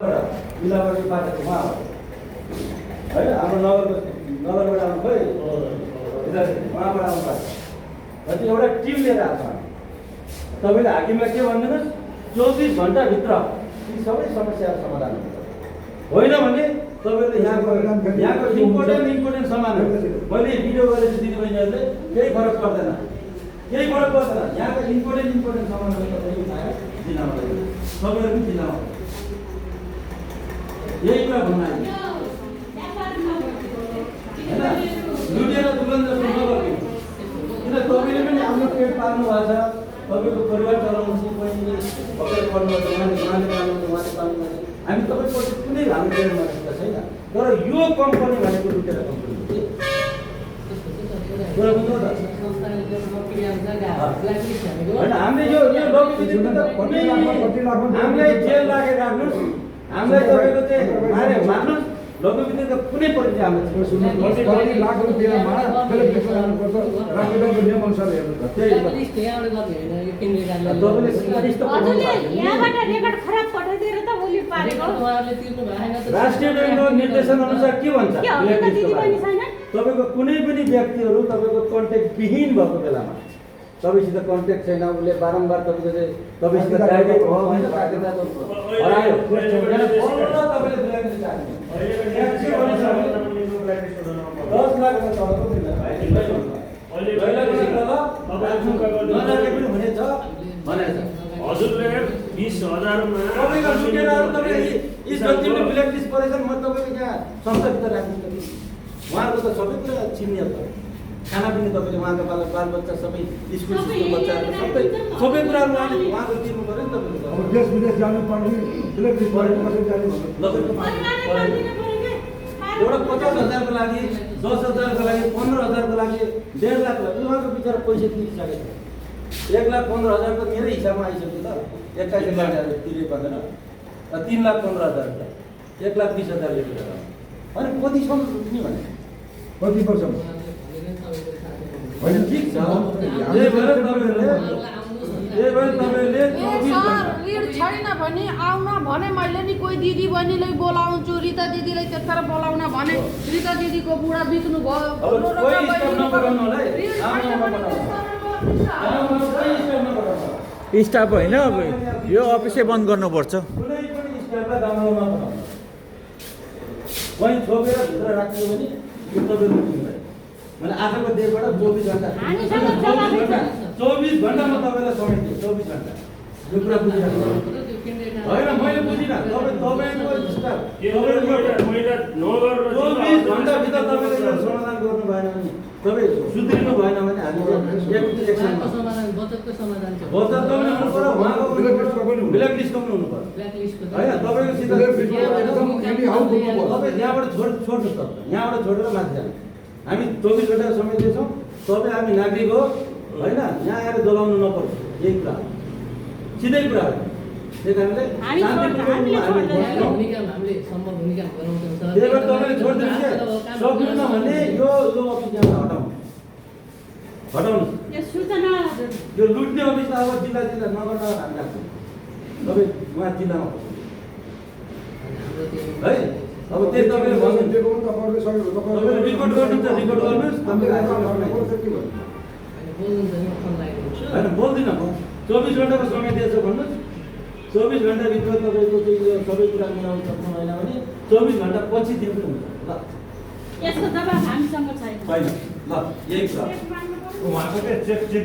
जिल्लाबाट बाटो उहाँ हो है हाम्रो नगरबाट आउनु खोइ उहाँबाट आउनु पर्छ एउटा टिम लिएर आएको तपाईँले हाकिमलाई के भनिदिनुहोस् 24 घण्टाभित्र यी सबै समस्याहरू समाधान हुन्छ होइन भने तपाईँले यहाँको इम्पोर्टेन्ट सामानहरू मैले भिडियो गरेर दिदीबहिनीहरूले केही फरक पर्दैन यहाँको इम्पोर्टेन्ट सामानहरू तपाईँले उठाएर जिल्लामा लैजानु तपाईँहरू पनि जिल्लामा यही कुरा भन्न होइन लुटेर दुलन जस्तो नगर्नु किन तपाईँले पनि आफ्नो पेट पाल्नु भएको छ तपाईँको परिवार चलाउनु बहिनीले भर्खर पढ्नुहुन्छ उहाँले पाल्नुहुन्छ हामी तपाईँको कुनै हाम्रो पेटमा छैन तर यो कम्पनी भनेको लुटेर कम्पनी होइन हामीले यो हामीलाई जेल लागेर राख्नुहोस् हामीलाई तपाईँको चाहिँ मार्नुहोस् लघुविद्युतको कुनै परिचय लाख रुपियाँमा राष्ट्रको नियम अनुसार हेर्नु राष्ट्रिय ब्याङ्कको निर्देशन अनुसार के भन्छ तपाईँको कुनै पनि व्यक्तिहरू तपाईँको कन्ट्याक्ट विहीन भएको बेलामा तपाईँसित कन्ट्याक्ट छैन उसले बारम्बार तपाईँसित डाइरेक्ट हरायो हजुरले 20,000 मा तपाईँको लुटेर ब्ल्याकलिस्ट परेछन् म तपाईँको यहाँ संस्थाभित्र राख्नु उहाँको त सबै कुरा चिन्ने त खानापिना तपाईँले उहाँको बालबच्चा सबै स्कुल बच्चाहरू सबै कुराहरू उहाँको तिर्नु पऱ्यो नि तपाईँले अब देश विदेश जानुपर्ने ब्ल्याकलिस्ट परेको कसरी जाने एउटा 50,000 को लागि 10,000 को लागि 15,000 को लागि 1.5 लाख उहाँको बिचरा पैसा तिरिसकेको 1,15,000 त मेरै हिसाबमा आइसक्यो त 21 लाख तिरे पर्दैन 3,15,000 1,20,000 लेखेर अनि कतिसम्म लुट्ने भने कति वर्ष होइन ठिक छ त्यही भएर तपाईँले ऋण छैन भने आउन भने मैले नि कोही दिदी बहिनीलाई बोलाउँछु रिता दिदीलाई त्यतिखेर बोलाउन भने रिता दिदीको बुढा बित्नु भयो स्टाफ होइन अब यो अफिसै बन्द गर्नुपर्छ। कुनै पनि स्टाफलाई गाउँमा पठाउनु वहीँ छोपेर भित्र राख्यो भने यो तपाईँ लुटिँदैन मैले आजको डेबाट 24 घण्टा 24 घण्टामा तपाईँलाई समय दिएँ 24 घण्टा यो कुरा बुझिराख्नु होइन मैले बुझिनँ तपाईँको स्टाफ 24 घण्टाभित्र तपाईँले यो समाधान गर्नु भएन भने तपाईँ सुध्रिनु भएन भने हामी बचत पनि हुनु पर्यो उहाँको ब्ल्याकलिस्टको पनि हुनु पर्यो होइन तपाईँको तपाईँ यहाँबाट छोड्नुहोस् त यहाँबाट छोडेर माथि जानु हामी 24 घण्टा समय दिन्छौँ तपाईँ हामी नागरिक हो होइन यहाँ आएर जलाउनु नपर्छ यही कुरा सिधै कुरा हो त्यही कारणले त्यही भएर तपाईँले छोडिदिनुहोस् सक्नुहुन्न भने यो अफिस यहाँबाट हटाउनु यो लुट्ने अफिस अब जिल्ला नगर हामी राख्छौँ तपाईँ उहाँ जिल्लामा है अब त्यही तपाईँले भन्नुहुन्छ रिपोर्ट गर्नुहुन्छ रिपोर्ट गर्नुहोस् होइन बोल्दिनँ म 24 घण्टाको समय दिएछ भन्नुहोस् 24 घण्टाभित्र तपाईँको चाहिँ यो सबै कुरा मिलाउनु सक्नु भएन भने 24 घण्टा पछि दिन पनि हुन्छ ल यसको जवाब हामीसँग छैन ल यही कुरा उहाँको चेक